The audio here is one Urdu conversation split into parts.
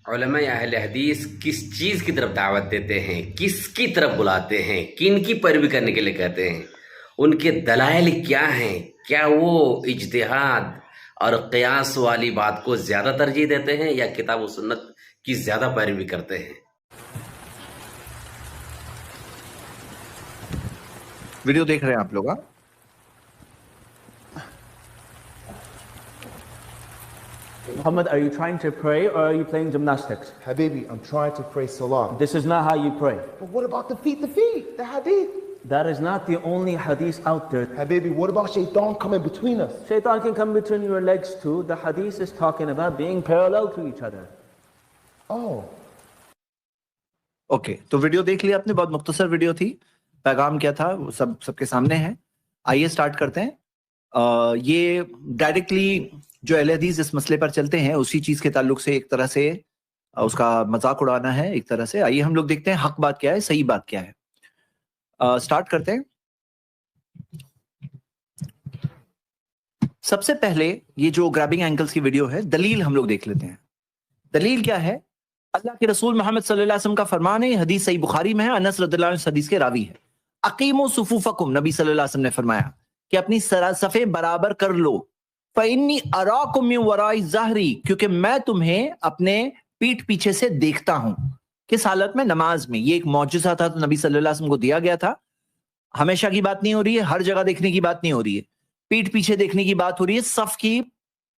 علماء اہل حدیث کس چیز کی طرف دعوت دیتے ہیں، کس کی طرف بلاتے ہیں، کن کی پیروی کرنے کے لیے کہتے ہیں، ان کے دلائل کیا ہیں؟ کیا وہ اجتہاد اور قیاس والی بات کو زیادہ ترجیح دیتے ہیں یا کتاب و سنت کی زیادہ پیروی کرتے ہیں؟ ویڈیو دیکھ رہے ہیں آپ لوگ؟ Muhammad, are you trying to pray or are you playing gymnastics? Habibi, I'm trying to pray salah. This is not how you pray. But what about the feet, the hadith? That is not the only hadith out there. Habibi, what about shaitan coming between us? Shaitan can come between your legs too. The hadith is talking about being parallel to each other. Oh. Okay تو ویڈیو دیکھ لیا آپ نے، بہت مختصر ویڈیو تھی، پیغام کیا تھا وہ سب کے سامنے ہے. آئیے سٹارٹ کرتے ہیں. یہ ڈائریکٹلی جو اہل حدیث اس مسئلے پر چلتے ہیں اسی چیز کے تعلق سے ایک طرح سے اس کا مذاق اڑانا ہے ایک طرح سے. آئیے ہم لوگ دیکھتے ہیں حق بات کیا ہے، صحیح بات کیا ہے. سٹارٹ کرتے ہیں. سب سے پہلے یہ جو گرابنگ اینکلز کی ویڈیو ہے، دلیل ہم لوگ دیکھ لیتے ہیں. دلیل کیا ہے؟ اللہ کے رسول محمد صلی اللہ علیہ وسلم کا فرمان ہے، حدیث صحیح بخاری میں ہے، انس رضی اللہ عنہ اس حدیث کے راوی ہے. اقیموا صفوفکم، نبی صلی اللہ علیہ وسلم نے فرمایا کہ اپنی صفیں برابر کر لو. فإنی اراکم من وراء ظہری، کیونکہ میں تمہیں اپنے پیٹھ پیچھے سے دیکھتا ہوں. کس حالت میں؟ نماز میں. یہ ایک معجزہ تھا تو نبی صلی اللہ علیہ وسلم کو دیا گیا تھا. ہمیشہ کی بات نہیں ہو رہی ہے، ہر جگہ دیکھنے کی بات نہیں ہو رہی ہے، پیٹھ پیچھے دیکھنے کی بات ہو رہی ہے. صف کی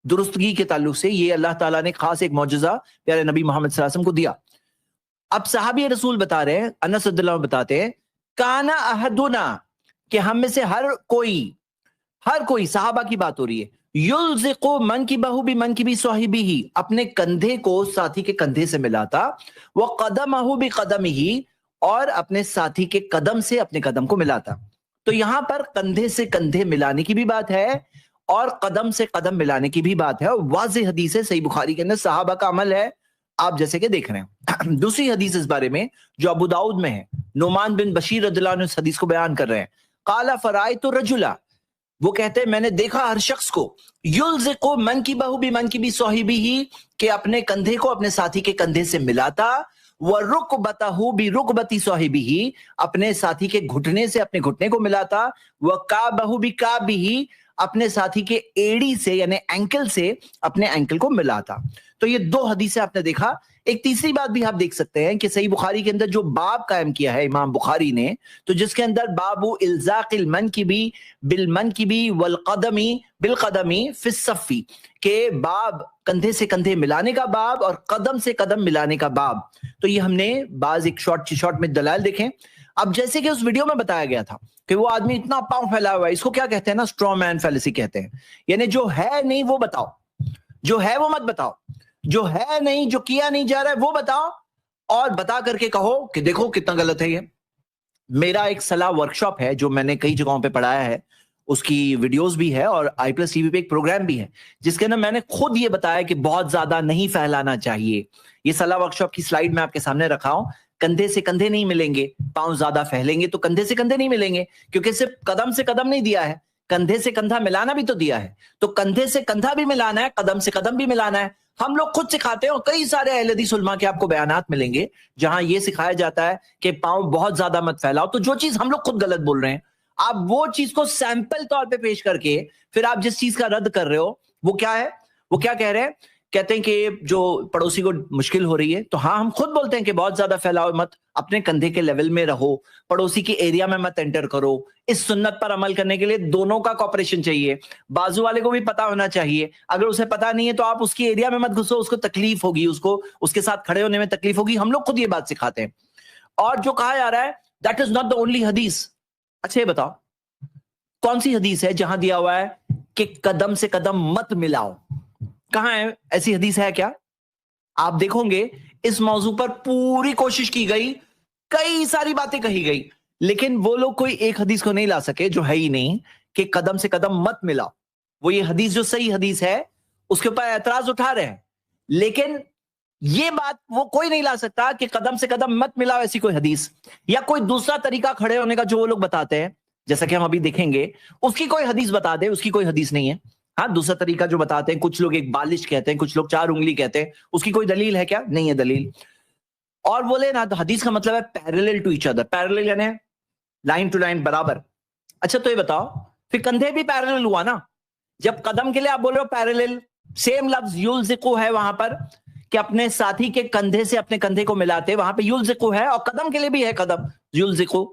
درستگی کے تعلق سے یہ اللہ تعالیٰ نے خاص ایک معجزہ پیارے نبی محمد صلی اللہ علیہ وسلم کو دیا. اب صحابی رسول بتا رہے ہیں، انس رضی اللہ عنہ بتاتے ہیں، کانا احدنا، کہ ہم میں سے ہر کوئی صحابہ کی بات ہو رہی ہے، یلزق منکبہ بمنکب صاحبہ، اپنے کندھے کو ساتھی کے کندھے سے ملاتا، وقدمہ بقدمہ، اور اپنے ساتھی کے قدم سے اپنے قدم کو ملاتا. تو یہاں پر کندھے سے کندھے ملانے کی بھی بات ہے اور قدم سے قدم ملانے کی بھی بات ہے. واضح حدیث ہے، صحیح بخاری کے اندر، صحابہ کا عمل ہے، آپ جیسے کہ دیکھ رہے ہیں. دوسری حدیث اس بارے میں جو ابو داؤد میں ہے، نعمان بن بشیر رضی اللہ عنہ اس حدیث کو بیان کر رہے ہیں. قال فرأیت الرجل، وہ کہتے ہیں میں نے دیکھا ہر شخص کو، یلزق منکبہ بمنکب صاحبہ، کہ اپنے کندھے کو اپنے ساتھی کے کندھے سے ملاتا، ورکبتہ برکبۃ صاحبہ، اپنے ساتھی کے گھٹنے سے اپنے گھٹنے کو ملاتا، وکعبہ بکعبہ، اپنے ساتھی کے ایڑی سے یعنی اینکل سے اپنے اینکل کو ملاتا. تو یہ دو حدیثیں آپ نے دیکھا. ایک تیسری بات بھی آپ دیکھ سکتے ہیں کہ صحیح بخاری کے اندر جو باب قائم کیا ہے امام بخاری نے، تو جس کے اندر باب الزاق المنکب بالمنکب والقدم بالقدم فی الصف، کہ باب کندھے سے کندھے ملانے کا باب اور قدم سے قدم ملانے کا باب. تو یہ ہم نے بعض ایک شارٹ میں دلائل دیکھیں. اب جیسے کہ اس ویڈیو میں بتایا گیا تھا کہ وہ آدمی اتنا پاؤں پھیلا ہوا ہے، اس کو کیا کہتے ہیں نا، اسٹرو مین فیلیسی کہتے ہیں. یعنی جو ہے نہیں وہ بتاؤ، جو ہے وہ مت بتاؤ، جو ہے نہیں، جو کیا نہیں جا رہا ہے وہ بتاؤ، اور بتا کر کے کہو کہ دیکھو کتنا غلط ہے یہ. میرا ایک صلاح ورکشاپ ہے جو میں نے کئی جگہوں پہ پڑھایا ہے، اس کی ویڈیوز بھی ہے، اور آئی پلس ٹی وی پہ ایک پروگرام بھی ہے جس کے اندر میں نے خود یہ بتایا کہ بہت زیادہ نہیں پھیلانا چاہیے. یہ صلاح ورکشاپ کی سلائیڈ میں آپ کے سامنے رکھا ہوں. کندھے سے کندھے نہیں ملیں گے، پاؤں زیادہ پھیلیں گے تو کندھے سے کندھے نہیں ملیں گے، کیونکہ صرف قدم سے قدم نہیں دیا ہے، کندھے سے کندھا ملانا بھی تو دیا ہے. تو کندھے سے کندھا بھی ملانا ہے، قدم سے قدم بھی ملانا ہے. ہم لوگ خود سکھاتے ہیں، اور کئی سارے اہل حدیث علماء کے آپ کو بیانات ملیں گے جہاں یہ سکھایا جاتا ہے کہ پاؤں بہت زیادہ مت پھیلاؤ. تو جو چیز ہم لوگ خود غلط بول رہے ہیں، آپ وہ چیز کو سیمپل طور پہ پیش کر کے پھر آپ جس چیز کا رد کر رہے ہو وہ کیا ہے، وہ کیا کہہ رہے ہیں، کہتے ہیں کہ جو پڑوسی کو مشکل ہو رہی ہے، تو ہاں ہم خود بولتے ہیں کہ بہت زیادہ پھیلاؤ مت، اپنے کندھے کے لیول میں رہو، پڑوسی کے ایریا میں مت انٹر کرو. اس سنت پر عمل کرنے کے لیے دونوں کا کوپریشن چاہیے. بازو والے کو بھی پتا ہونا چاہیے، اگر اسے پتا نہیں ہے تو آپ اس کی ایریا میں مت گھسو، اس کو تکلیف ہوگی، اس کو اس کے ساتھ کھڑے ہونے میں تکلیف ہوگی. ہم لوگ خود یہ بات سکھاتے ہیں. اور جو کہا جا رہا ہے that is not the only حدیث. اچھا یہ بتاؤ کون سی حدیث ہے جہاں دیا ہوا ہے کہ قدم سے قدم مت ملاؤ؟ کہاں ہے ایسی حدیث؟ ہے کیا؟ آپ دیکھو گے اس موضوع پر پوری کوشش کی گئی، کئی ساری باتیں کہی گئی، لیکن وہ لوگ کوئی ایک حدیث کو نہیں لا سکے جو ہے ہی نہیں کہ قدم سے قدم مت ملاؤ. وہ یہ حدیث جو صحیح حدیث ہے اس کے اوپر اعتراض اٹھا رہے ہیں، لیکن یہ بات وہ کوئی نہیں لا سکتا کہ قدم سے قدم مت ملاؤ ایسی کوئی حدیث، یا کوئی دوسرا طریقہ کھڑے ہونے کا جو وہ لوگ بتاتے ہیں، جیسا کہ ہم ابھی دیکھیں گے، اس کی کوئی حدیث بتا دے. اس کی کوئی حدیث نہیں ہے. ہاں دوسرا طریقہ جو بتاتے ہیں, کچھ لوگ ایک بالش کہتے ہیں, کچھ لوگ 4 انگلی کہتے ہیں, اس کی کوئی دلیل ہے کیا؟ نہیں ہے دلیل. اور بولے نا تو حدیث کا مطلب ہے parallel to each other, parallel یعنی لائن ٹو لائن برابر. اچھا تو یہ بتاؤ پھر کندھے بھی پیرلل ہوا نا, جب قدم کے لیے آپ بول رہے ہو پیرلل, سیم لفظ یلزقو ہے وہاں پر کہ اپنے ساتھی کے کندھے سے اپنے کندھے کو ملاتے, وہاں پہ یلزقو ہے, اور قدم کے لیے بھی ہے قدم یلزقو,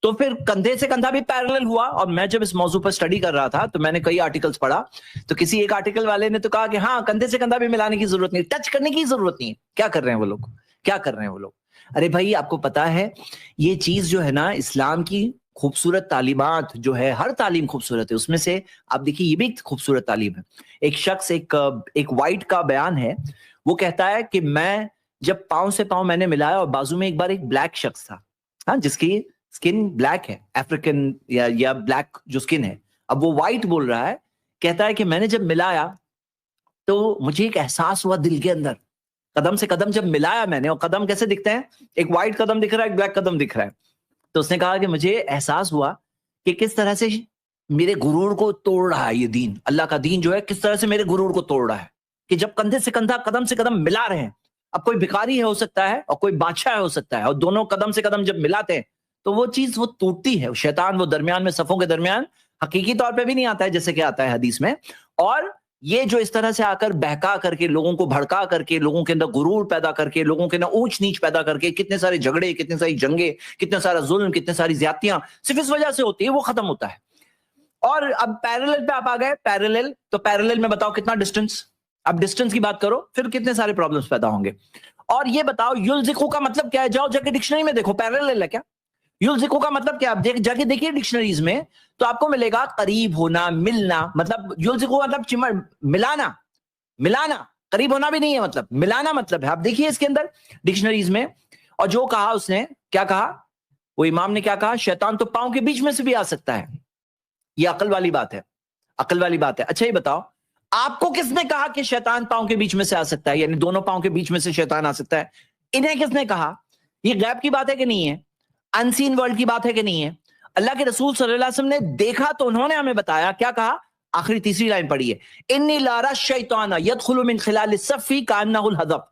تو پھر کندھے سے کندھا بھی پیرلل ہوا. اور میں جب اس موضوع پر اسٹڈی کر رہا تھا تو میں نے کئی آرٹیکلز پڑھا, تو کسی ایک آرٹیکل والے نے تو کہا کہ ہاں کندھے سے کندھا بھی ملانے کی ضرورت نہیں, ٹچ کرنے کی ضرورت نہیں ہے. کیا کر رہے ہیں وہ لوگ, کیا کر رہے ہیں وہ لوگ؟ ارے بھائی آپ کو پتا ہے یہ چیز جو ہے نا اسلام کی خوبصورت تعلیمات جو ہے, ہر تعلیم خوبصورت ہے, اس میں سے آپ دیکھیے یہ بھی ایک خوبصورت تعلیم ہے. ایک شخص ایک وائٹ کا بیان ہے, وہ کہتا ہے کہ میں جب پاؤں سے پاؤں میں نے ملایا اور بازو میں ایک بار ایک بلیک شخص تھا, ہاں جس کی سکن بلیک ہے, افریقن یا بلیک جو سکن ہے, اب وہ وائٹ بول رہا ہے, کہتا ہے کہ میں نے جب ملایا تو مجھے ایک احساس ہوا دل کے اندر, قدم سے قدم جب ملایا میں نے, اور قدم کیسے دکھتے ہیں, ایک وائٹ قدم دکھ رہا ہے, ایک بلیک قدم دکھ رہا ہے, تو اس نے کہا کہ مجھے احساس ہوا کہ کس طرح سے میرے غرور کو توڑ رہا ہے یہ دین, اللہ کا دین جو ہے کس طرح سے میرے غرور کو توڑ رہا ہے, کہ جب کندھے سے کندھا قدم سے قدم ملا رہے ہیں, اب کوئی بھکاری ہے ہو سکتا ہے اور کوئی بادشاہ ہو سکتا ہے, اور دونوں قدم سے قدم جب ملاتے ہیں تو وہ چیز وہ ٹوٹتی ہے. شیطان وہ درمیان میں صفوں کے درمیان حقیقی طور پہ بھی نہیں آتا ہے جیسے کہ آتا ہے حدیث میں, اور یہ جو اس طرح سے آ کر بہکا کر کے لوگوں کو بھڑکا کر کے لوگوں کے اندر غرور پیدا کر کے لوگوں کے اندر اونچ نیچ پیدا کر کے کتنے سارے جھگڑے, کتنے ساری جنگیں, کتنا سارا ظلم, کتنے ساری زیادتیاں صرف اس وجہ سے ہوتی ہے, وہ ختم ہوتا ہے. اور اب پیرلل پہ آپ آ گئے, پیرلل تو پیرلل میں بتاؤ کتنا ڈسٹینس, اب ڈسٹینس کی بات کرو پھر کتنے سارے پرابلمس پیدا ہوں گے. اور یہ بتاؤ یلزقو کا مطلب کیا ہے, جاؤ جا کے ڈکشنری میں دیکھو پیرلل ہے کیا, یلزقو کا مطلب کیا, آپ جا کے دیکھیے ڈکشنریز میں تو آپ کو ملے گا قریب ہونا, ملنا, مطلب یلزقو مطلب ملانا, ملانا, قریب ہونا بھی نہیں ہے, مطلب ملانا مطلب ہے. آپ دیکھیے اس کے اندر ڈکشنریز میں, اور جو کہا اس نے کیا کہا, وہ امام نے کیا کہا, شیطان تو پاؤں کے بیچ میں سے بھی آ سکتا ہے. یہ عقل والی بات ہے, عقل والی بات ہے. اچھا یہ بتاؤ آپ کو کس نے کہا کہ شیطان پاؤں کے بیچ میں سے آ سکتا ہے, یعنی دونوں پاؤں کے بیچ میں سے شیطان آ سکتا ہے, انہیں کس نے کہا؟ یہ غیب کی بات ہے کہ نہیں ہے, انسین ورلڈ کی بات ہے کہ نہیں ہے؟ اللہ کے رسول صلی اللہ علیہ وسلم نے دیکھا تو انہوں نے ہمیں بتایا, کیا کہا, آخری تیسری لائن پڑھی ہے, انی لارا الشیطان یدخل من خلال الصف کانہ الحذف,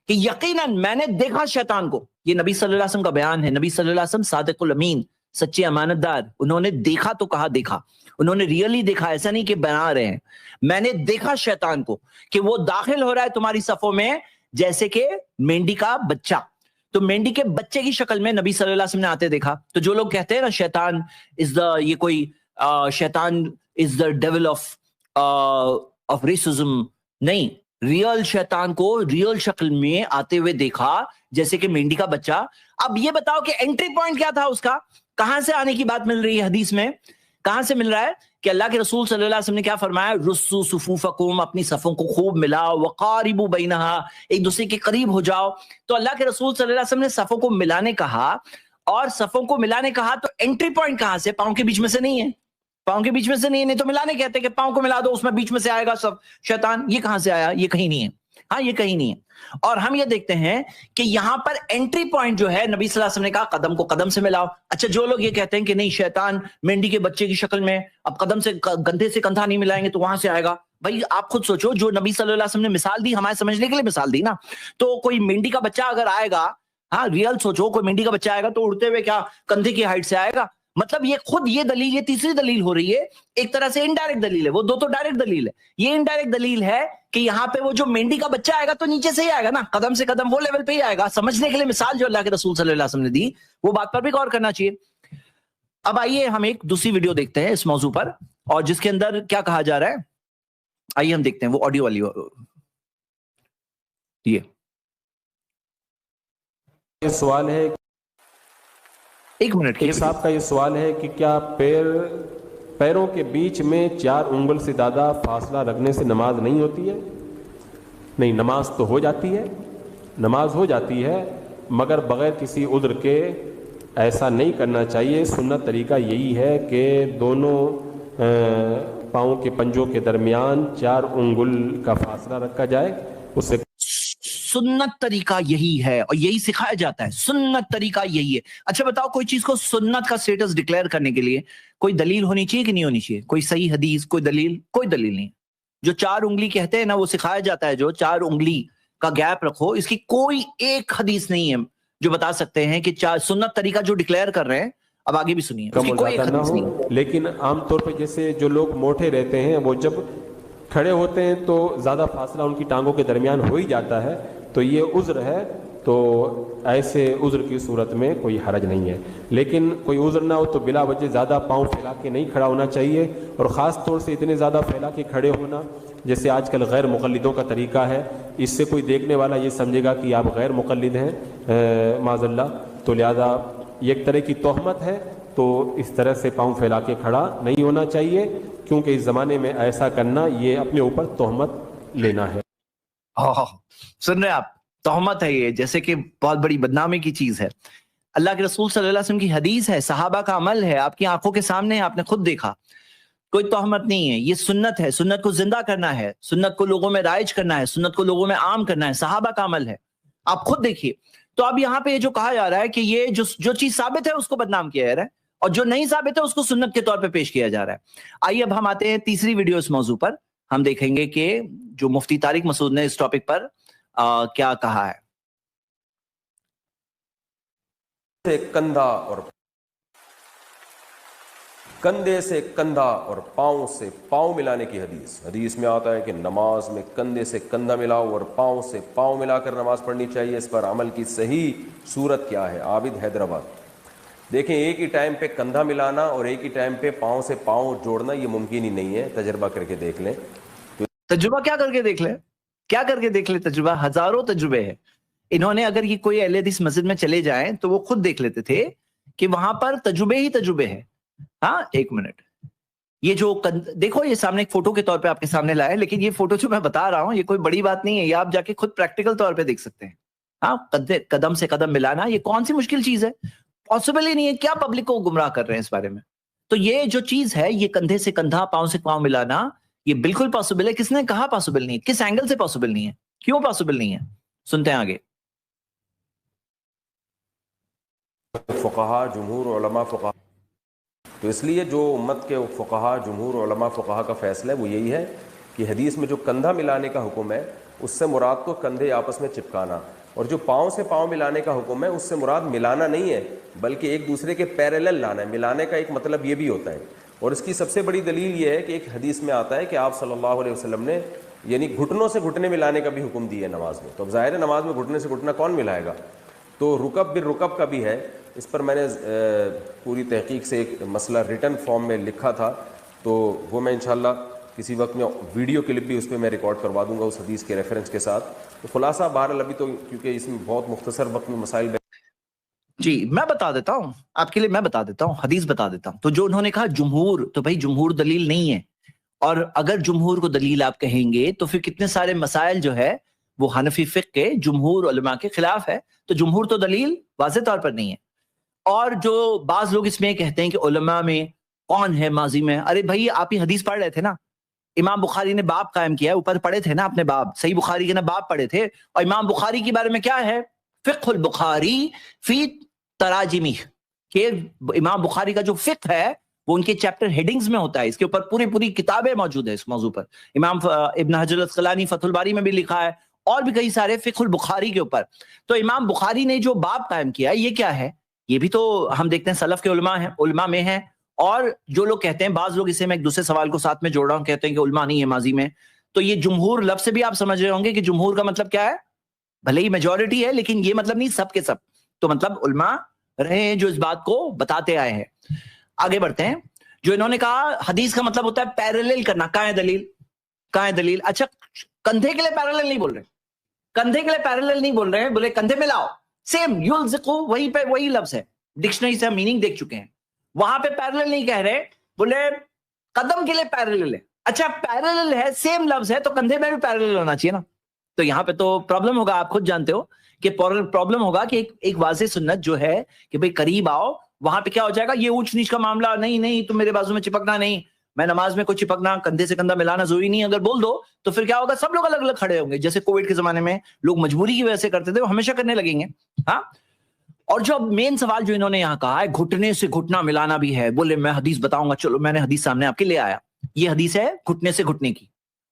کہ یقیناً میں نے دیکھا شیطان کو. یہ نبی صلی اللہ علیہ وسلم کا بیان ہے, نبی صلی اللہ علیہ وسلم صادق الامین, سچے امانت دار, انہوں نے دیکھا تو کہا دیکھا, انہوں نے ریئلی دیکھا, ایسا نہیں کہ بنا رہے ہیں. میں نے دیکھا شیطان کو کہ وہ داخل ہو رہا ہے تمہاری صفوں میں جیسے کہ مینڈی کا بچہ, تو مینڈی کے بچے کی شکل میں نبی صلی اللہ علیہ وسلم نے آتے دیکھا. تو جو لوگ کہتے ہیں نا شیطان از دا, یہ کوئی شیطان از دا ڈیول آف ریسزم, نہیں, ریئل شیطان کو ریئل شکل میں آتے ہوئے دیکھا جیسے کہ مینڈی کا بچہ. اب یہ بتاؤ کہ انٹری پوائنٹ کیا تھا اس کا, کہاں سے آنے کی بات مل رہی ہے حدیث میں, کہاں سے مل رہا ہے کہ اللہ کے رسول صلی اللہ علیہ وسلم نے کیا فرمایا, رسو صفوفکم, اپنی صفوں کو خوب ملاؤ, وقاربوا بینہا, ایک دوسرے کے قریب ہو جاؤ. تو اللہ کے رسول صلی اللہ علیہ وسلم نے صفوں کو ملانے کہا, اور صفوں کو ملانے کہا تو انٹری پوائنٹ کہاں سے, پاؤں کے بیچ میں سے نہیں ہے, پاؤں کے بیچ میں سے نہیں تو ملانے کہتے کہ پاؤں کو ملا دو, اس میں بیچ میں سے آئے گا سب شیطان, یہ کہاں سے آیا, یہ کہیں نہیں ہے, ہاں یہ کہیں نہیں ہے. اور ہم یہ دیکھتے ہیں کہ یہاں پر انٹری پوائنٹ جو ہے نبی صلی اللہ علیہ وسلم نے کہا قدم کو قدم سے ملاؤ. اچھا جو لوگ یہ کہتے ہیں کہ نہیں شیطان مینڈی کے بچے کی شکل میں, اب قدم سے کندھے سے کندھا نہیں ملائیں گے تو وہاں سے آئے گا, بھائی آپ خود سوچو, جو نبی صلی اللہ علیہ وسلم نے مثال دی ہمارے سمجھنے کے لیے مثال دی نا, تو کوئی مینڈی کا بچہ اگر آئے گا, ہاں ریئل سوچو, کوئی مینڈی کا بچہ آئے گا تو اڑتے ہوئے کیا کندھے کی ہائٹ سے آئے گا, مطلب یہ خود یہ دلیل, یہ تیسری دلیل ہو رہی ہے, ایک طرح سے انڈائریکٹ دلیل ہے, وہ دو تو ڈائریکٹ دلیل ہے, یہ انڈائریکٹ دلیل ہے کہ یہاں پہ وہ جو مینڈی کا بچہ آئے گا تو نیچے سے ہی آئے گا نا, قدم سے قدم وہ لیول پہ ہی آئے گا. سمجھنے کے لیے مثال جو اللہ کے رسول صلی اللہ علیہ وسلم نے دی, وہ بات پر بھی غور کرنا چاہیے. اب آئیے ہم ایک دوسری ویڈیو دیکھتے ہیں اس موضوع پر, اور جس کے اندر کیا کہا جا رہا ہے, آئیے ہم دیکھتے ہیں, وہ آڈیو والی یہ سوال ہے, ایک منٹ ایک صاحب کا یہ سوال ہے کہ کیا پیروں کے بیچ میں 4 انگل سے زیادہ فاصلہ رکھنے سے نماز نہیں ہوتی ہے؟ نہیں, نماز تو ہو جاتی ہے, نماز ہو جاتی ہے, مگر بغیر کسی عذر کے ایسا نہیں کرنا چاہیے. سنت طریقہ یہی ہے کہ دونوں پاؤں کے پنجوں کے درمیان 4 انگل کا فاصلہ رکھا جائے, اس سے سنت طریقہ یہی ہے اور یہی سکھایا جاتا ہے, سنت طریقہ یہی ہے. اچھا بتاؤ, کوئی چیز کو سنت کا سٹیٹس ڈکلیئر کرنے کے لیے کوئی دلیل ہونی چاہیے کہ نہیں ہونی چاہیے, کوئی صحیح حدیث, کوئی دلیل, کوئی دلیل نہیں. جو 4 انگلی کہتے ہیں نا وہ سکھایا جاتا ہے, جو 4 انگلی کا گیپ رکھو, اس کی کوئی ایک حدیث نہیں ہے جو بتا سکتے ہیں کہ سنت طریقہ جو ڈکلیئر کر رہے ہیں. اب آگے بھی سنیے, اس کی کوئی ایک نہ حدیث نہیں. ہو. لیکن عام طور پہ جیسے جو لوگ موٹے رہتے ہیں وہ جب کھڑے ہوتے ہیں تو زیادہ فاصلہ ان کی ٹانگوں کے درمیان ہو ہی جاتا ہے, تو یہ عذر ہے. تو ایسے عذر کی صورت میں کوئی حرج نہیں ہے. لیکن کوئی عذر نہ ہو تو بلا وجہ زیادہ پاؤں پھیلا کے نہیں کھڑا ہونا چاہیے, اور خاص طور سے اتنے زیادہ پھیلا کے کھڑے ہونا جیسے آج کل غیر مقلدوں کا طریقہ ہے. اس سے کوئی دیکھنے والا یہ سمجھے گا کہ آپ غیر مقلد ہیں معاذ اللہ, تو لہذا یہ ایک طرح کی تہمت ہے. تو اس طرح سے پاؤں پھیلا کے کھڑا نہیں ہونا چاہیے, کیونکہ اس زمانے میں ایسا کرنا یہ اپنے اوپر تہمت لینا ہے. سن رہے آپ, تہمت ہے یہ, جیسے کہ بہت بڑی بدنامی کی چیز ہے. اللہ کے رسول صلی اللہ علیہ وسلم کی حدیث ہے, صحابہ کا عمل ہے, آپ کی آنکھوں کے سامنے ہے, آپ نے خود دیکھا. کوئی تہمت نہیں ہے, یہ سنت ہے, سنت کو زندہ کرنا ہے, سنت کو لوگوں میں رائج کرنا ہے, سنت کو لوگوں میں عام کرنا ہے, صحابہ کا عمل ہے, آپ خود دیکھیے. تو اب یہاں پہ یہ جو کہا جا رہا ہے کہ یہ جو چیز ثابت ہے اس کو بدنام کیا جا رہا ہے, اور جو نہیں ثابت ہے اس کو سنت کے طور پہ پیش کیا جا رہا ہے. آئیے اب ہم آتے ہیں تیسری ویڈیو اس موضوع پر. ہم دیکھیں گے کہ جو مفتی طارق مسعود نے اس ٹاپک پر کیا کہا ہے. کندھے سے کندھا اور پاؤں سے پاؤں ملانے کی حدیث میں آتا ہے کہ نماز میں کندھے سے کندھا ملاؤ اور پاؤں سے پاؤں ملا کر نماز پڑھنی چاہیے. اس پر عمل کی صحیح صورت کیا ہے؟ عابد حیدرآباد. دیکھیں, ایک ہی ٹائم پہ کندھا ملانا اور ایک ہی ٹائم پہ پاؤں سے پاؤں جوڑنا یہ ممکن ہی نہیں ہے. تجربہ کر کے دیکھ لیں. تجربہ کیا کر کے دیکھ لیں, کیا کر کے دیکھ لیں, تجربہ ہزاروں تجربے ہیں. انہوں نے اگر یہ کوئی اہل حدیث مسجد میں چلے جائیں تو وہ خود دیکھ لیتے تھے کہ وہاں پر تجربے ہی تجربے ہیں. ہاں ایک منٹ, یہ جو دیکھو یہ سامنے ایک فوٹو کے طور پہ آپ کے سامنے لائے, لیکن یہ فوٹو جو میں بتا رہا ہوں یہ کوئی بڑی بات نہیں ہے, یہ آپ جا کے خود پریکٹیکل طور پہ دیکھ سکتے ہیں. ہاں, قدم سے قدم ملانا یہ کون سی مشکل چیز ہے, پاسبل ہی نہیں ہے. کیا پبلک کو گمراہ کر رہے ہیں اس بارے میں؟ تو یہ جو چیز ہے, یہ کندھے سے کندھا پاؤں سے پاؤں ملانا, یہ بالکل پاسبل ہے. کس نے کہا پاسبل نہیں ہے؟ کس اینگل سے پاسبل نہیں ہے؟ کیوں پاسبل نہیں ہے؟ سنتے ہیں آگے. فقہا, جمہور علماء فقہا, تو اس لیے جو امت کے فقہا, جمہور علماء فقہا کا فیصلہ ہے وہ یہی ہے کہ حدیث میں جو کندھا ملانے کا حکم ہے اس سے مراد تو کندھے آپس میں چپکانا, اور جو پاؤں سے پاؤں ملانے کا حکم ہے اس سے مراد ملانا نہیں ہے بلکہ ایک دوسرے کے پیریلل لانا ہے. ملانے کا ایک مطلب یہ بھی ہوتا ہے, اور اس کی سب سے بڑی دلیل یہ ہے کہ ایک حدیث میں آتا ہے کہ آپ صلی اللہ علیہ وسلم نے یعنی گھٹنوں سے گھٹنے ملانے کا بھی حکم دیا ہے نماز میں. تو اب ظاہر ہے نماز میں گھٹنے سے گھٹنا کون ملائے گا؟ تو رکب بالرکب کا بھی ہے. اس پر میں نے پوری تحقیق سے ایک مسئلہ ریٹن فارم میں لکھا تھا, تو وہ میں انشاءاللہ کسی وقت میں ویڈیو کلپ بھی اس پہ میں ریکارڈ کروا دوں گا اس حدیث کے ریفرنس کے ساتھ. تو خلاصہ بہرحال ابھی تو کیونکہ اس میں بہت مختصر وقت میں مسائل جی میں بتا دیتا ہوں آپ کے لیے, میں بتا دیتا ہوں, حدیث بتا دیتا ہوں. تو جو انہوں نے کہا جمہور, تو بھائی جمہور دلیل نہیں ہے, اور اگر جمہور کو دلیل آپ کہیں گے تو پھر کتنے سارے مسائل جو ہے وہ حنفی فقہ کے جمہور علماء کے خلاف ہے. تو جمہور تو دلیل واضح طور پر نہیں ہے. اور جو بعض لوگ اس میں کہتے ہیں کہ علماء میں کون ہے ماضی میں, ارے بھائی آپ ہی حدیث پڑھ رہے تھے نا, امام بخاری نے باب قائم کیا ہے, اوپر پڑھے تھے نا اپنے باب, صحیح بخاری کے نا باب پڑھے تھے, اور امام بخاری کے بارے میں کیا ہے, فقہ البخاری فی تراجمی, کہ امام بخاری کا جو فقہ ہے وہ ان کے چیپٹر ہیڈنگز میں ہوتا ہے, اس کے اوپر پوری کتابیں موجود ہیں اس موضوع پر. امام ابن حجر العسقلانی فتح الباری میں بھی لکھا ہے, اور بھی کئی سارے فقہ البخاری کے اوپر. تو امام بخاری نے جو باب قائم کیا یہ کیا ہے, یہ بھی تو ہم دیکھتے ہیں سلف کے علماء میں ہیں. اور جو لوگ کہتے ہیں, بعض لوگ اسے میں ایک دوسرے سوال کو ساتھ میں جوڑ رہا ہوں, کہتے ہیں کہ علماء نہیں ہے ماضی میں. تو یہ جمہور لفظ سے بھی آپ سمجھ رہے ہوں گے کہ جمہور کا مطلب کیا ہے, بھلے ہی میجورٹی ہے لیکن یہ مطلب نہیں سب کے سب, تو مطلب علماء رہے ہیں جو اس بات کو بتاتے آئے ہیں. آگے بڑھتے ہیں. جو انہوں نے کہا حدیث کا مطلب ہوتا ہے پیرالل کرنا, کہاں ہے دلیل, کہاں ہے دلیل؟ اچھا کندھے کے لیے پیرالل نہیں بول رہے, کندھے کے لیے پیرالل نہیں بول رہے ہیں, بولے کندھے میں لاؤ, سیم یلزقو وہی لفظ ہے, ڈکشنری سے ہم میننگ دیکھ چکے ہیں. وہاں پہ پیرالل نہیں کہہ رہے, بولے قدم کے لیے پیرالل ہے. اچھا پیرالل ہے, سیم لفظ ہے, تو کندھے میں بھی پیرالل ہونا چاہیے نا. تو یہاں پہ تو پرابلم ہوگا, آپ خود جانتے ہو کہ پرابلم ہوگا کہ ایک واضح سنت جو ہے کہ بھئی قریب آؤ, وہاں پہ کیا ہو جائے گا, یہ اونچ نیچ کا معاملہ نہیں, تم میرے بازو میں چپکنا نہیں, میں نماز میں کوئی چپکنا, کندھے سے کندھا ملانا ضروری نہیں. اگر بول دو تو پھر کیا ہوگا, سب لوگ الگ الگ کھڑے ہوں گے, جیسے کووڈ کے زمانے میں لوگ مجبوری کی وجہ سے کرتے تھے, وہ ہمیشہ کرنے لگیں گے. ہاں, اور جو اب مین سوال جو انہوں نے یہاں کہا ہے گھٹنے سے گھٹنا ملانا بھی ہے, بولے میں حدیث بتاؤں گا. چلو میں نے حدیث سامنے آپ کے لے آیا, یہ حدیث ہے گھٹنے سے گھٹنے کی,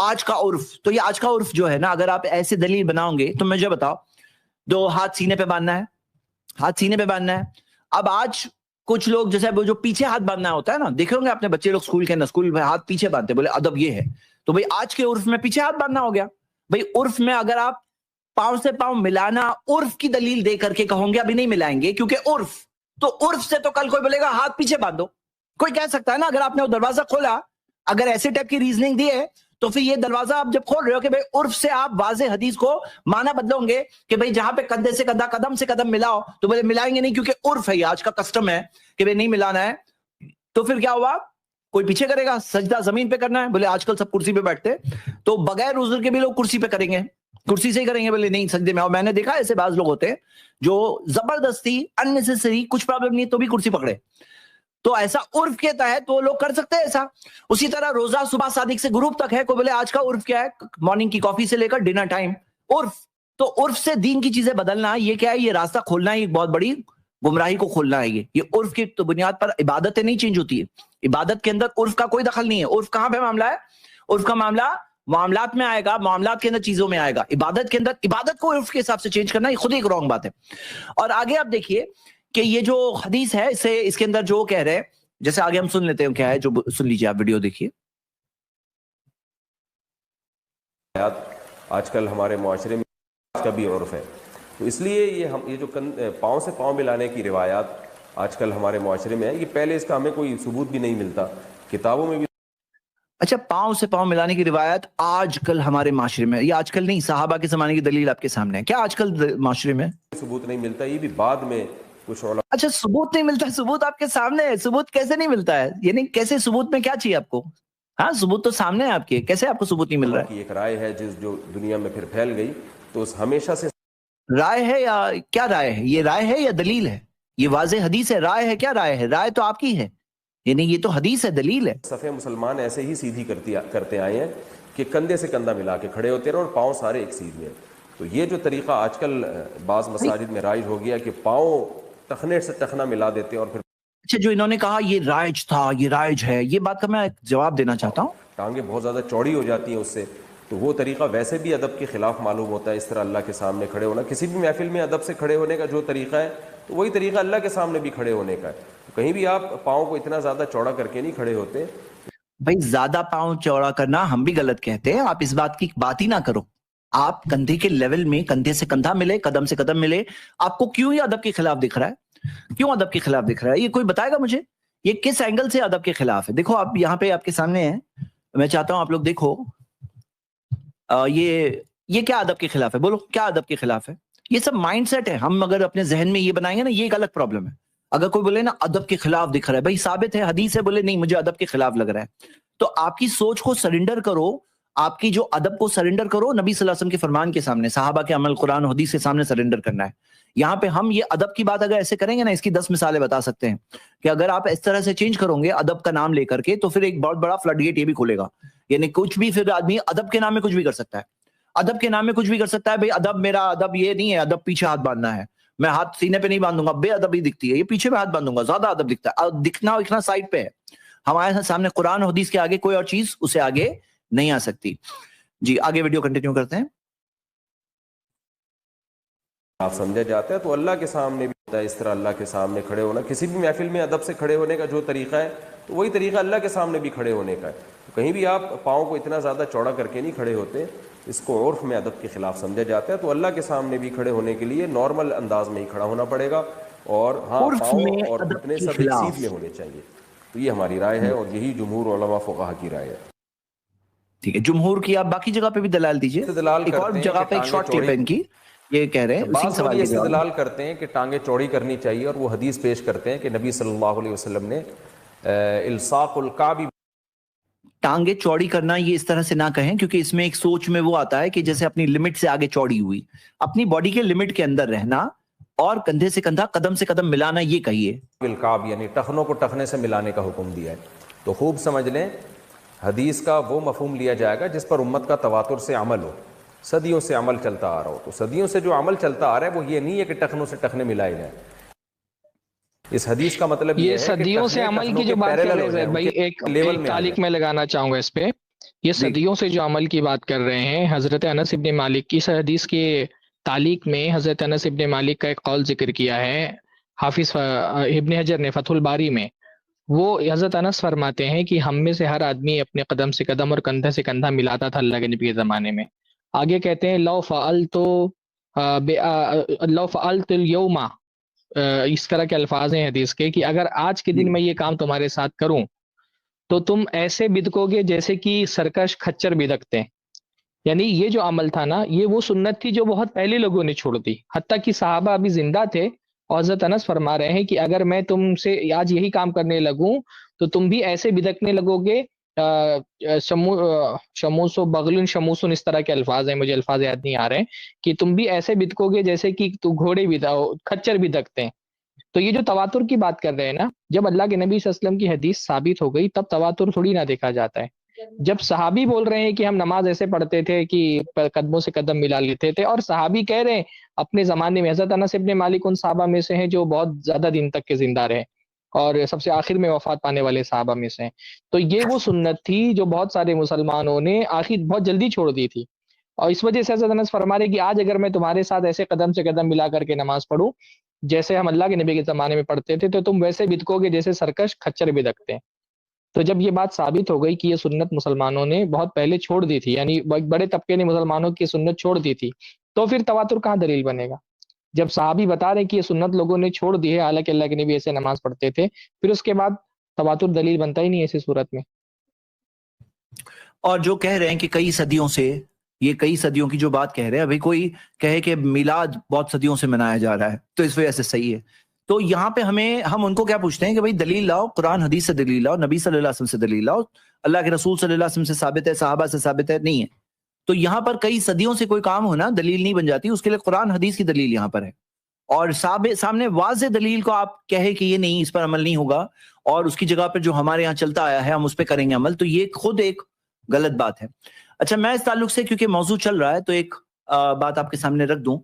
آج کا عرف. تو یہ آج کا عرف جو ہے نا, اگر آپ ایسے دلیل بناؤ گے تو مجھے بتاؤ, 2 ہاتھ سینے پہ باندھنا ہے, ہاتھ سینے پہ باندھنا ہے. اب آج کچھ لوگ جیسے وہ جو پیچھے ہاتھ باندھنا ہوتا ہے نا, دیکھے ہوں گے اپنے بچے لوگ اسکول کے اندر, اسکول میں ہاتھ پیچھے باندھتے, بولے ادب یہ ہے. تو بھائی آج کے عرف میں پیچھے ہاتھ باندھنا ہو گیا. بھائی عرف میں اگر آپ پاؤں سے پاؤں ملانا عرف کی دلیل دے کر کے کہوں گے ابھی نہیں ملائیں گے کیونکہ عرف, تو عرف سے تو کل کوئی بولے گا ہاتھ پیچھے باندھو. کوئی کہہ سکتا ہے نا, اگر آپ نے وہ دروازہ کھولا, اگر ایسے ٹائپ کی ریزننگ دی ہے تو پھر یہ دروازہ آپ جب کھول رہے ہو کہ بھائی عرف سے آپ واضح حدیث کو معنی بدلو گے کہ بھائی جہاں پہ کندھے سے کندھا, قدم سے قدم ملاؤ, تو بولے ملائیں گے نہیں کیونکہ عرف ہے, یہ آج کا کسٹم ہے کہ بھائی نہیں ملانا ہے. تو پھر کیا ہوا, کوئی پیچھے کرے گا, سجدہ زمین پہ کرنا ہے, بولے آج کل سب کرسی پہ بیٹھتے, تو بغیر عذر کے بھی لوگ کرسی پہ کریں گے, کرسی سے ہی کریں گے, بولے نہیں سجدے میں. اور میں نے دیکھا ایسے بعض لوگ ہوتے ہیں جو زبردستی اننیسیسری, کچھ پرابلم نہیں تو بھی کرسی پکڑے. تو ایسا عرف کے تحت وہ لوگ کر سکتے ہیں ایسا. اسی طرح روزہ صبح صادق سے غروب تک ہے, کوئی بولے آج کا عرف کیا ہے, مارننگ کی کافی سے لے کر ڈنر ٹائم, عرف. تو عرف سے دین کی چیزیں بدلنا یہ کیا ہے, یہ راستہ کھولنا ہے, ایک بہت بڑی گمراہی کو کھولنا ہے. یہ عرف کی تو بنیاد پر عبادتیں نہیں چینج ہوتی ہے, عبادت کے اندر عرف کا کوئی دخل نہیں ہے. عرف کہاں پہ معاملہ ہے, عرف کا معاملہ معاملات میں آئے گا, معاملات کے اندر چیزوں میں آئے گا. عبادت کے اندر عبادت کو عرف کے حساب سے چینج کرنا یہ خود ایک رانگ بات ہے. اور آگے آپ دیکھیے کہ یہ جو حدیث ہے اس کے اندر جو کہہ رہے ہیں, جیسے آگے ہم سن لیتے ہیں کیا ہے, جو سن لیجیے آپ, ویڈیو دیکھیے. آج کل ہمارے معاشرے میں آج کا بھی عرف ہے, تو اس لیے یہ جو پاؤں سے پاؤں ملانے کی روایات آج کل ہمارے معاشرے میں ہے, یہ پہلے اس کا ہمیں کوئی ثبوت بھی نہیں ملتا, کتابوں میں بھی. اچھا, پاؤں سے پاؤں ملانے کی روایت آج کل ہمارے معاشرے میں, یہ آج کل نہیں, صحابہ کے زمانے کی دلیل آپ کے سامنے ہے. کیا آج کل معاشرے میں ثبوت نہیں ملتا, یہ بھی بعد میں کچھ علماء. اچھا ثبوت نہیں ملتا, ثبوت آپ کے سامنے ہے, ثبوت کیسے نہیں ملتا ہے, یعنی کیسے ثبوت میں کیا چاہیے آپ کو, ہاں ثبوت تو سامنے ہے آپ کے, کیسے آپ کو ثبوت نہیں مل رہا ہے. کی ایک رائے ہے جو دنیا میں پھر پھیل گئی, تو ہمیشہ سے رائے ہے یا کیا رائے ہے, یہ رائے ہے یا دلیل ہے, یہ واضح حدیث ہے. رائے ہے, کیا رائے ہے, رائے تو آپ کی ہے, یعنی یہ تو حدیث ہے, دلیل ہے. صفے مسلمان ایسے ہی سیدھی کرتے آئے ہیں کہ کندھے سے کندھا ملا کے کھڑے ہوتے رہے اور پاؤں سارے ایک سیدھ میں. تو یہ جو طریقہ آج کل بعض مساجد میں رائج ہو گیا کہ پاؤں ٹخنے سے ٹخنا ملا دیتے ہیں, اور پھر اچھا جو انہوں نے کہا یہ رائج تھا, یہ رائج ہے, یہ بات کا میں ایک جواب دینا چاہتا ہوں. ٹانگیں بہت زیادہ چوڑی ہو جاتی ہیں اس سے, تو وہ طریقہ ویسے بھی ادب کے خلاف معلوم ہوتا ہے. اس طرح اللہ کے سامنے کھڑے ہونا, کسی بھی محفل میں ادب سے کھڑے ہونے کا جو طریقہ ہے, تو وہی طریقہ اللہ کے سامنے بھی کھڑے ہونے کا ہے. کہیں بھی آپ پاؤں کو اتنا زیادہ چوڑا کر کے نہیں کھڑے ہوتے. بھائی زیادہ پاؤں چوڑا کرنا ہم بھی غلط کہتے ہیں, آپ اس بات کی بات ہی نہ کرو. آپ کندھے کے لیول میں کندھے سے کندھا ملے, قدم سے قدم ملے, آپ کو کیوں یہ ادب کے خلاف دکھ رہا ہے, کیوں ادب کے خلاف دکھ رہا ہے, یہ کوئی بتائے گا مجھے, یہ کس اینگل سے ادب کے خلاف ہے. دیکھو آپ یہاں پہ آپ کے سامنے ہیں, میں چاہتا ہوں آپ لوگ دیکھو, یہ کیا ادب کے خلاف ہے, بولو کیا ادب کے خلاف ہے. یہ سب مائنڈ سیٹ ہے, ہم اگر اپنے ذہن میں یہ بنائیں گے نا, یہ ایک الگ پرابلم ہے. اگر کوئی بولے نا ادب کے خلاف دکھ رہا ہے, بھائی ثابت ہے, حدیث ہے, بولے نہیں مجھے ادب کے خلاف لگ رہا ہے, تو آپ کی سوچ کو سرنڈر کرو, آپ کی جو ادب کو سرنڈر کرو نبی صلی اللہ علیہ وسلم کے فرمان کے سامنے, صحابہ کے عمل, قرآن و حدیث کے سامنے سرنڈر کرنا ہے. یہاں پہ ہم یہ ادب کی بات اگر ایسے کریں گے نا, اس کی 10 مثالیں بتا سکتے ہیں کہ اگر آپ اس طرح سے چینج کرو گے ادب کا نام لے کر کے, تو پھر ایک بہت بڑا فلڈ گیٹ یہ بھی کھولے گا, یعنی کچھ بھی پھر آدمی ادب کے نام میں کچھ بھی کر سکتا ہے, ادب کے نام میں کچھ بھی کر سکتا ہے. بھائی ادب, میرا ادب یہ نہیں ہے ادب پیچھے ہاتھ باندھنا ہے, میں ہاتھ سینے پہ نہیں باندھوں گا, بے ادبی دکھتی ہے, یہ پیچھے میں ہاتھ باندھوں گا, زیادہ ادب دکھتا ہے. دکھنا سائڈ پہ ہے, ہمارے سامنے قرآن و حدیث کے آگے کوئی اور چیز اسے آگے نہیں آ سکتی. جی آگے ویڈیو کنٹینیو کرتے ہیں. آپ سمجھا جاتا ہے, تو اللہ کے سامنے بھی ہوتا ہے اس طرح. اللہ کے سامنے کھڑے ہونا, کسی بھی محفل میں ادب سے کھڑے ہونے کا جو طریقہ ہے, تو وہی طریقہ اللہ کے سامنے بھی کھڑے ہونے کا ہے. تو کہیں بھی آپ پاؤں کو اتنا زیادہ چوڑا کر کے نہیں کھڑے ہوتے, اس کو عرف میں ادب کے خلاف سمجھا جاتا ہے. تو اللہ کے سامنے بھی کھڑے ہونے کے لیے نارمل انداز میں ہی کھڑا ہونا پڑے گا, اور ہاں پاؤں اور گھٹنے سب ایک سیدھ میں ہونے چاہیے. تو یہ ہماری رائے ہے, اور یہی جمہور علماء فقہا کی رائے ہے. ٹھیک ہے, جمہور کی آپ باقی جگہ پہ بھی دلال دیجئے. ایک اور جگہ پہ ایک شارٹ کلپ ہے ان کی, یہ کہہ رہے ہیں اسی سوال یہ استدلال کرتے ہیں کہ ٹانگیں چوڑی کرنی چاہیے, اور وہ حدیث پیش کرتے ہیں کہ نبی صلی اللہ علیہ وسلم نے الصاق الکعب, ٹانگیں چوڑی کرنا یہ اس طرح سے نہ کہیں, کیونکہ اس میں ایک سوچ میں وہ آتا ہے کہ جیسے اپنی لمٹ سے آگے چوڑی ہوئی, اپنی باڈی کے لمٹ کے اندر رہنا, اور کندھے سے کندھا, قدم سے قدم ملانا, یہ کہیے. الکعب یعنی ٹخنوں کو ٹخنے سے ملانے کا حکم دیا ہے. تو خوب سمجھ لیں, حدیث کا وہ مفہوم لیا جائے گا جس پر امت کا تواتر سے عمل ہو, صدیوں سے عمل چلتا آ رہا ہو. تو صدیوں سے جو عمل چلتا آ رہا ہے وہ یہ نہیں ہے کہ ٹخنوں سے ٹخنے ملائے جائیں. اس حدیث کا مطلب یہ ہے صدیوں سے عمل کی جو بات کر رہے ہیں بھائی, ایک تعلیق میں لگانا چاہوں گا اس پہ. یہ صدیوں سے جو عمل کی بات کر رہے ہیں، حضرت انس ابن مالک کی اس حدیث کے تعلیق میں حضرت انس ابن مالک کا ایک قول ذکر کیا ہے حافظ ابن حجر نے فتح الباری میں. وہ حضرت انس فرماتے ہیں کہ ہم میں سے ہر آدمی اپنے قدم سے قدم اور کندھے سے کندھا ملاتا تھا اللہ کے نبی کے زمانے میں. آگے کہتے ہیں لو فعلت اليوم، اس طرح کے الفاظ ہیں حدیث کے کہ اگر آج کے دن میں یہ کام تمہارے ساتھ کروں تو تم ایسے بدکو گے جیسے کہ سرکش کھچر بدکتے ہیں. یعنی یہ جو عمل تھا نا، یہ وہ سنت تھی جو بہت پہلے لوگوں نے چھوڑ دی، حتیٰ کہ صحابہ ابھی زندہ تھے اور حضرت انس فرما رہے ہیں کہ اگر میں تم سے آج یہی کام کرنے لگوں تو تم بھی ایسے بدکنے لگو گے. شموس و بغل شموسن، اس طرح کے الفاظ ہیں، مجھے الفاظ یاد نہیں آ رہے ہیں، کہ تم بھی ایسے بدکو گے جیسے کہ تو گھوڑے کھچر بدکتے ہیں. تو یہ جو تواتر کی بات کر رہے ہیں نا، جب اللہ کے نبی صلی اللہ علیہ وسلم کی حدیث ثابت ہو گئی تب تواتر تھوڑی نہ دیکھا جاتا ہے. جب صحابی بول رہے ہیں کہ ہم نماز ایسے پڑھتے تھے کہ قدموں سے قدم ملا لیتے تھے، اور صحابی کہہ رہے ہیں اپنے زمانے میں، حضرت انس ابن مالک ان صحابہ میں سے ہیں جو بہت زیادہ دن تک کے زندہ رہے اور سب سے آخر میں وفات پانے والے صحابہ میں سے ہیں. تو یہ وہ سنت تھی جو بہت سارے مسلمانوں نے آخر بہت جلدی چھوڑ دی تھی، اور اس وجہ سے حضرت انس فرما رہے کہ آج اگر میں تمہارے ساتھ ایسے قدم سے قدم ملا کر کے نماز پڑھوں جیسے ہم اللہ کے نبی کے زمانے میں پڑھتے تھے تو تم ویسے بدکو گے جیسے سرکش کھچر بدکتے ہیں. تو جب یہ بات ثابت ہو گئی کہ یہ سنت مسلمانوں نے بہت پہلے چھوڑ دی تھی، یعنی بڑے طبقے نے مسلمانوں کی سنت چھوڑ دی تھی، تو پھر تواتر کہاں دلیل بنے گا؟ جب صحابی بتا رہے ہیں کہ یہ سنت لوگوں نے چھوڑ دی ہے حالانکہ اللہ کے نبی ایسے نماز پڑھتے تھے، پھر اس کے بعد تواتر دلیل بنتا ہی نہیں ایسی صورت میں. اور جو کہہ رہے ہیں کہ کئی صدیوں سے، یہ کئی صدیوں کی جو بات کہہ رہے ہیں، ابھی کوئی کہے کہ میلاد بہت صدیوں سے منایا جا رہا ہے تو اس وجہ سے صحیح ہے، تو یہاں پہ ہم ان کو کیا پوچھتے ہیں کہ بھائی دلیل لاؤ، قرآن حدیث سے دلیل لاؤ، نبی صلی اللہ علیہ وسلم سے دلیل لاؤ. اللہ کے رسول صلی اللہ علیہ وسلم سے ثابت ہے، صحابہ سے ثابت ہے؟ نہیں ہے. تو یہاں پر کئی صدیوں سے کوئی کام ہونا دلیل نہیں بن جاتی، اس کے لیے قرآن حدیث کی دلیل یہاں پر ہے. اور سامنے واضح دلیل کو آپ کہے کہ یہ نہیں، اس پر عمل نہیں ہوگا، اور اس کی جگہ پہ جو ہمارے یہاں چلتا آیا ہے ہم اس پہ کریں گے عمل، تو یہ خود ایک غلط بات ہے. اچھا، میں اس تعلق سے کیونکہ موضوع چل رہا ہے تو ایک بات آپ کے سامنے رکھ دوں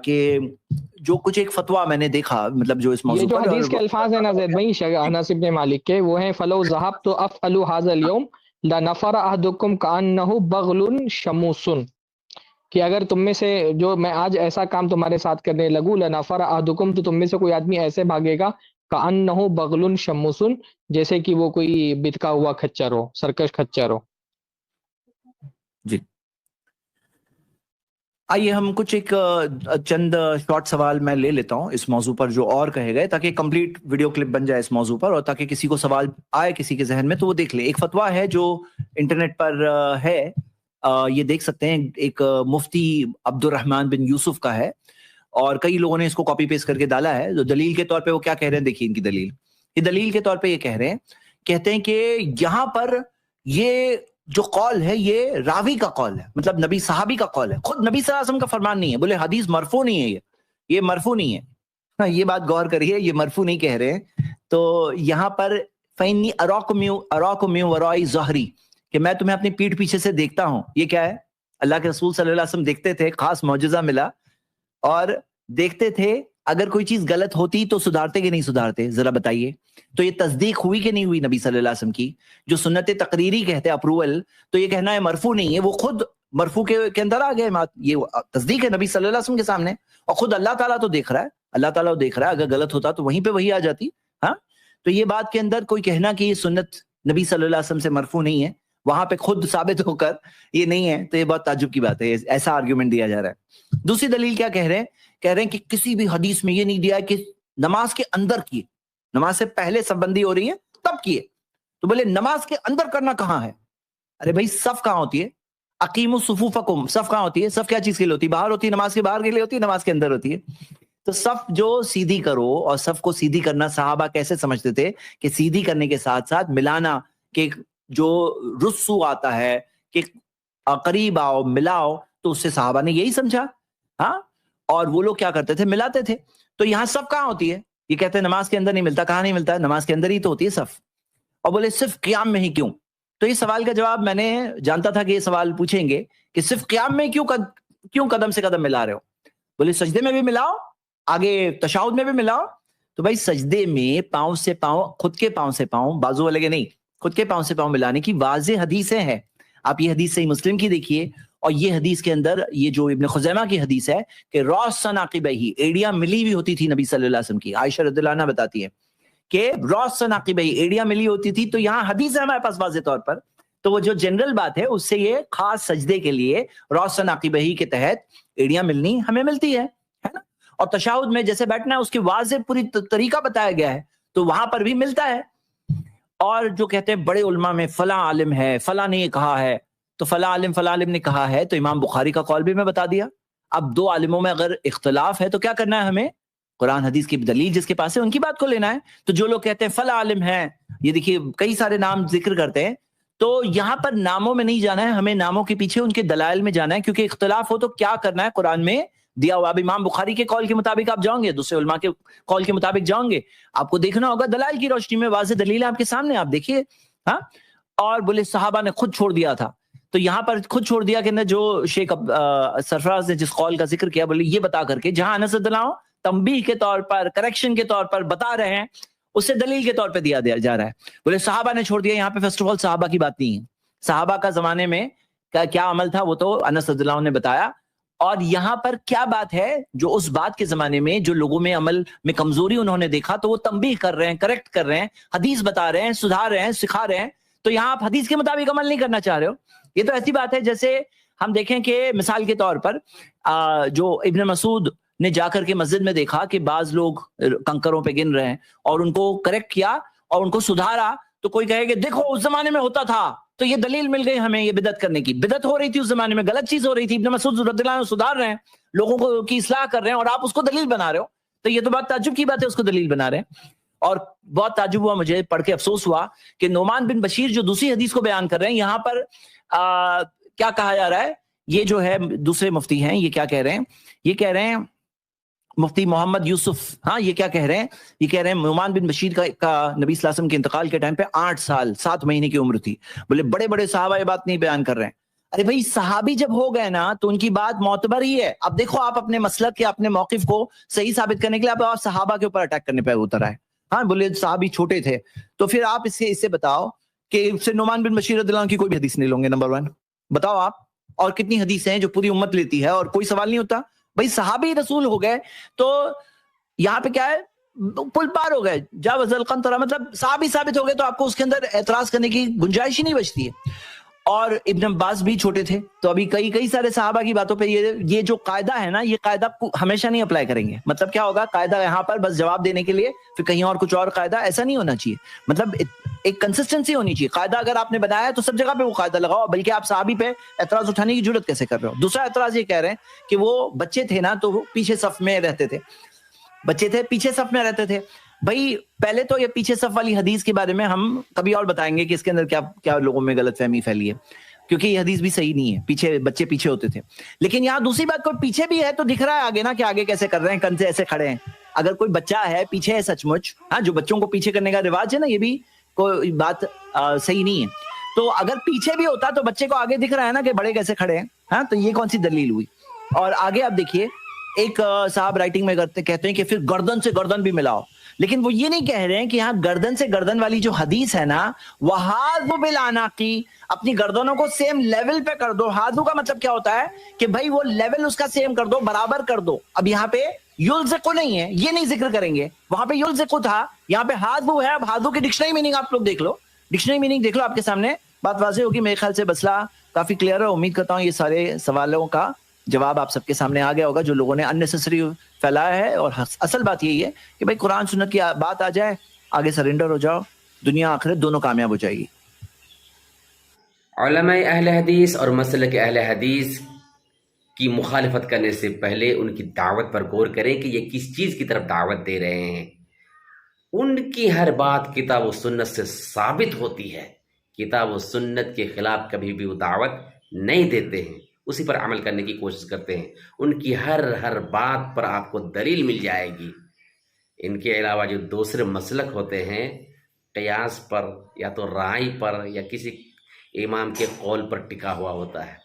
کہ جو کچھ ایک فتویٰ میں نے دیکھا، مطلب جو اس موضوع پر، یہ جو حدیث کے الفاظ ہیں نا زید بھائی انس ابن مالک کے، وہ ہیں فلو ذهبت افعل هذا اليوم لنفر احدكم كانه بغل شموس، کہ اگر تم میں سے جو میں آج ایسا کام تمہارے ساتھ کرنے لگوں لنفر احدكم، تو تم میں سے کوئی آدمی ایسے بھاگے گا كانه بغل شموس، جیسے کہ وہ کوئی بتکا ہوا کھچر ہو، سرکش کھچر ہو. جی آئیے ہم کچھ ایک چند شارٹ سوال میں لے لیتا ہوں اس موضوع پر جو اور کہے گئے، تاکہ کمپلیٹ ویڈیو کلپ بن جائے اس موضوع پر، اور تاکہ کسی کو سوال آئے کسی کے ذہن میں تو وہ دیکھ لے. ایک فتویٰ ہے جو انٹرنیٹ پر ہے، یہ دیکھ سکتے ہیں، ایک مفتی عبد الرحمن بن یوسف کا ہے، اور کئی لوگوں نے اس کو کاپی پیسٹ کر کے ڈالا ہے. جو دلیل کے طور پہ وہ کیا کہہ رہے ہیں دیکھیے ان کی دلیل. یہ دلیل کے طور پہ یہ کہہ رہے ہیں، کہتے ہیں کہ یہاں پر یہ جو قول ہے یہ راوی کا قول ہے، مطلب نبی صحابی کا قول ہے، خود نبی صلی اللہ علیہ وسلم کا فرمان نہیں ہے. بولے حدیث مرفوع نہیں ہے، یہ مرفوع نہیں ہے. یہ بات غور کریے، یہ مرفوع نہیں کہہ رہے ہیں. تو یہاں پر فَإِنِّي أَرَاكُم مِّن وَرَاءِ ظَهْرِي، کہ میں تمہیں اپنی پیٹھ پیچھے سے دیکھتا ہوں. یہ کیا ہے؟ اللہ کے رسول صلی اللہ علیہ وسلم دیکھتے تھے، خاص معجزہ ملا، اور دیکھتے تھے اگر کوئی چیز غلط ہوتی تو سدھارتے کہ نہیں سدھارتے؟ ذرا بتائیے. تو یہ تصدیق ہوئی کہ نہیں ہوئی نبی صلی اللہ علیہ وسلم کی؟ جو سنت تقریری کہتے ہیں اپروول، تو یہ کہنا ہے مرفوع نہیں ہے، وہ خود مرفوع کے اندر آ گئے. یہ تصدیق ہے نبی صلی اللہ علیہ وسلم کے سامنے، اور خود اللہ تعالیٰ تو دیکھ رہا ہے، اللہ تعالیٰ دیکھ رہا ہے. اگر غلط ہوتا تو وہیں پہ وہی آ جاتی. ہاں، تو یہ بات کے اندر کوئی کہنا کہ یہ سنت نبی صلی اللہ علیہ وسلم سے مرفوع نہیں ہے، وہاں پہ خود ثابت ہو کر یہ نہیں ہے، تو یہ بہت تعجب کی بات ہے. ایسا آرگیومنٹ دیا جا رہا ہے. دوسری دلیل کیا کہہ رہے ہیں؟ کہہ رہے ہیں کہ کسی بھی حدیث میں یہ نہیں دیا کہ نماز کے اندر کیے، نماز سے پہلے صف بندی ہو رہی ہے تب کیے. تو بولے نماز کے اندر کرنا کہاں ہے؟ ارے بھائی صف کہاں ہوتی ہے؟ اقیموا صفوفکم، صف کہاں ہوتی ہے؟ صف کیا چیز کے لیے ہوتی ہے؟ باہر ہوتی ہے، نماز کے باہر کے لیے ہوتی ہے، نماز کے اندر ہوتی ہے. تو صف جو سیدھی کرو، اور صف کو سیدھی کرنا صحابہ کیسے سمجھتے تھے کہ سیدھی کرنے کے ساتھ ساتھ ملانا، کہ جو رسو آتا ہے کہ قریب آؤ ملاؤ، تو اس سے صحابہ نے یہی سمجھا. ہاں، اور وہ لوگ کیا کرتے تھے؟ ملاتے تھے. تو یہاں صف کہاں ہوتی ہے؟ یہ کہتے ہیں نماز کے اندر نہیں ملتا. کہاں نہیں ملتا ہے؟ نماز کے اندر ہی تو ہوتی ہے صف. اور بولے صرف قیام میں ہی کیوں؟ تو یہ سوال کا جواب میں نے جانتا تھا کہ یہ سوال پوچھیں گے کہ صرف قیام میں کیوں قدم سے قدم ملا رہے ہو؟ بولے سجدے میں بھی ملاؤ، آگے تشہد میں بھی ملاؤ. تو بھائی سجدے میں پاؤں سے پاؤں، خود کے پاؤں سے پاؤں، بازو والے کے نہیں، خود کے پاؤں سے پاؤں ملانے کی واضح حدیثیں ہیں. آپ یہ حدیث صحیح مسلم کی دیکھیے، اور یہ حدیث کے اندر یہ جو ابن خزیمہ کی حدیث ہے کہ راسن عقبہ ہی، ایڑیاں ملی ہوئی ہوتی تھی نبی صلی اللہ علیہ وسلم کی. عائشہ رضی اللہ عنہ بتاتی ہے کہ راسن عقبہ ہی، ایڑیاں ملی ہوتی تھی. تو یہاں حدیث ہے ہمارے پاس واضح طور پر، تو وہ جو جنرل بات ہے اس سے یہ خاص سجدے کے لیے راسن عقبہ ہی کے تحت ایڑیاں ملنی ہمیں ملتی ہے نا. اور تشہد میں جیسے بیٹھنا ہے اس کی واضح پوری طریقہ بتایا گیا ہے، تو وہاں پر بھی ملتا ہے. اور جو کہتے ہیں بڑے علماء میں فلاں عالم ہے، فلاں نے یہ کہا ہے، تو فلاں عالم نے کہا ہے، تو امام بخاری کا قول بھی میں بتا دیا. اب دو عالموں میں اگر اختلاف ہے تو کیا کرنا ہے ہمیں؟ قرآن حدیث کی دلیل جس کے پاس ہے ان کی بات کو لینا ہے. تو جو لوگ کہتے ہیں فلاں عالم ہے، یہ دیکھیے کئی سارے نام ذکر کرتے ہیں، تو یہاں پر ناموں میں نہیں جانا ہے، ہمیں ناموں کے پیچھے ان کے دلائل میں جانا ہے، کیونکہ اختلاف ہو تو کیا کرنا ہے قرآن میں دیا ہوا. اب امام بخاری کے قول کے مطابق آپ جاؤں گے، دوسرے علماء کے قول کے مطابق جاؤں گے، آپ کو دیکھنا ہوگا دلائل کی روشنی میں واضح دلیل ہے آپ کے سامنے، آپ دیکھیے. ہاں، اور بولے صحابہ نے خود چھوڑ دیا تھا، تو یہاں پر خود چھوڑ دیا کہ نہ جو شیخ سرفراز نے جس قول کا ذکر کیا، بولے یہ بتا کر کے جہاں انس رضی اللہ عنہ تنبیہ کے طور پر، کریکشن کے طور پر بتا رہے ہیں، اسے دلیل کے طور پہ دیا جا رہا ہے. بولے صحابہ نے چھوڑ دیا. یہاں پہ فرسٹ آف آل صحابہ کی بات نہیں ہے، صحابہ کا زمانے میں کیا عمل تھا وہ تو انس رضی اللہ عنہ نے بتایا. اور یہاں پر کیا بات ہے جو اس بات کے زمانے میں جو لوگوں میں عمل میں کمزوری انہوں نے دیکھا تو وہ تنبیہ کر رہے ہیں، کریکٹ کر رہے ہیں، حدیث بتا رہے ہیں، سدھار رہے ہیں، سکھا رہے ہیں. تو یہاں آپ حدیث کے مطابق عمل نہیں کرنا چاہ رہے ہو. یہ تو ایسی بات ہے جیسے ہم دیکھیں کہ مثال کے طور پر جو ابن مسعود نے جا کر کے مسجد میں دیکھا کہ بعض لوگ کنکروں پہ گن رہے ہیں اور ان کو کریکٹ کیا اور ان کو سدھارا، تو کوئی کہے کہ دیکھو اس زمانے میں ہوتا تھا تو یہ دلیل مل گئی ہمیں یہ بدعت کرنے کی. بدعت ہو رہی تھی اس زمانے میں، غلط چیز ہو رہی تھی، ابن مسعود رضی اللہ عنہ سدھار رہے ہیں، لوگوں کو کی اصلاح کر رہے ہیں، اور آپ اس کو دلیل بنا رہے ہو. تو یہ تو بات تعجب کی بات ہے، اس کو دلیل بنا رہے ہیں. اور بہت تعجب ہوا مجھے پڑھ کے، افسوس ہوا کہ نعمان بن بشیر جو دوسری حدیث کو بیان کر رہے ہیں، یہاں پر کیا کہا جا رہا ہے، یہ جو ہے دوسرے مفتی ہیں یہ کیا کہہ رہے ہیں، یہ کہہ رہے ہیں مفتی محمد یوسف، ہاں یہ کیا کہہ رہے ہیں، یہ کہہ رہے ہیں نعمان بن بشیر کا نبی صلی اللہ علیہ وسلم کے انتقال کے ٹائم پہ 8 سال 7 مہینے کی عمر تھی. بولے بڑے بڑے صحابہ یہ بات نہیں بیان کر رہے ہیں. ارے بھائی صحابی جب ہو گئے نا تو ان کی بات معتبر ہی ہے. اب دیکھو آپ اپنے مسلک کے اپنے موقف کو صحیح ثابت کرنے کے لیے آپ صحابہ کے اوپر اٹیک کرنے پہ اتر آئے. ہاں بولے صحابی چھوٹے تھے، تو پھر آپ اس سے بتاؤ کہ اس سے نعمان بن بشیر رضی اللہ عنہ کی کوئی بھی حدیث نہیں لوں گے. نمبر 1 بتاؤ آپ، اور کتنی حدیثیں ہیں جو پوری امت لیتی ہے اور کوئی سوال نہیں ہوتا. بھائی صحابی رسول ہو گئے تو یہاں پہ کیا ہے، پل پار ہو گئے، جاوز القنطرہ، مطلب صحابی ثابت ہو گئے تو آپ کو اس کے اندر اعتراض کرنے کی گنجائش ہی نہیں بچتی ہے. اور ابن عباس بھی چھوٹے تھے، تو ابھی کئی سارے صحابہ کی باتوں پہ یہ جو قاعدہ ہے نا، یہ قاعدہ ہمیشہ نہیں اپلائی کریں گے. مطلب کیا ہوگا، قاعدہ یہاں پر بس جواب دینے کے لیے، پھر کہیں اور کچھ اور قاعدہ، ایسا نہیں ہونا چاہیے. مطلب ایک کنسسٹنسی ہونی چاہیے. قاعدہ اگر آپ نے بنایا تو سب جگہ پہ وہ قاعدہ لگاؤ، بلکہ آپ صحابی پہ اعتراض اٹھانے کی جرت کیسے کر رہے ہو. دوسرا اعتراض یہ کہہ رہے ہیں کہ وہ بچے تھے نا تو وہ پیچھے صف میں رہتے تھے، بچے تھے پیچھے صف میں رہتے تھے. بھائی پہلے تو یہ پیچھے صف والی حدیث کے بارے میں ہم کبھی اور بتائیں گے کہ اس کے اندر کیا لوگوں میں غلط فہمی پھیلی ہے، کیونکہ یہ حدیث بھی صحیح نہیں ہے. بچے پیچھے ہوتے تھے. لیکن یہاں دوسری بات، کوئی پیچھے بھی ہے تو دکھ رہا ہے آگے نا کہ آگے کیسے کر رہے ہیں، کندھے ایسے کھڑے ہیں. اگر کوئی بچہ ہے پیچھے ہے سچ مچ، ہاں جو بچوں کو پیچھے کرنے کا رواج ہے نا، یہ بھی کوئی بات صحیح نہیں ہے. تو اگر پیچھے بھی ہوتا تو بچے کو آگے دکھ رہا ہے نا کہ بڑے کیسے کھڑے ہیں. ہاں تو یہ کون سی دلیل ہوئی. اور آگے آپ دیکھیے ایک صاحب رائٹنگ میں کہتے ہیں کہ پھر گردن سے گردن بھی ملاؤ، لیکن وہ یہ نہیں کہہ رہے ہیں کہ یہاں گردن سے گردن والی جو حدیث ہے نا، وَحَاذُ بِالْعَنَاقِ، اپنی گردنوں کو سیم لیول پہ کر دو. حاذو کا مطلب کیا ہوتا ہے کہ بھائی وہ لیول اس کا سیم کر دو، برابر کر دو. اب یہاں پہ یلزقو نہیں ہے، یہ نہیں ذکر کریں گے. وہاں پہ یلزقو تھا، یہاں پہ حاذو ہے. اب حاذو کی ڈکشنری میننگ آپ لوگ دیکھ لو، ڈکشنری میننگ دیکھ لو، آپ کے سامنے بات واضح ہوگی. میرے خیال سے مسئلہ کافی کلیئر ہے. امید کرتا ہوں یہ سارے سوالوں کا جواب آپ سب کے سامنے آ گیا ہوگا جو لوگوں نے اننیسیسری فیلایا ہے. اور اصل بات یہی ہے کہ بھائی قرآن سنت کی بات آ جائے، آگے سرنڈر ہو جاؤ، دنیا آخرت دونوں کامیاب ہو جائے گی. علماء اہل حدیث اور مسلک اہل حدیث کی مخالفت کرنے سے پہلے ان کی دعوت پر غور کریں کہ یہ کس چیز کی طرف دعوت دے رہے ہیں. ان کی ہر بات کتاب و سنت سے ثابت ہوتی ہے. کتاب و سنت کے خلاف کبھی بھی وہ دعوت نہیں دیتے ہیں، اسی پر عمل کرنے کی کوشش کرتے ہیں. ان کی ہر بات پر آپ کو دلیل مل جائے گی. ان کے علاوہ جو دوسرے مسلک ہوتے ہیں، قیاس پر یا تو رائے پر یا کسی امام کے قول پر ٹکا ہوا ہوتا ہے.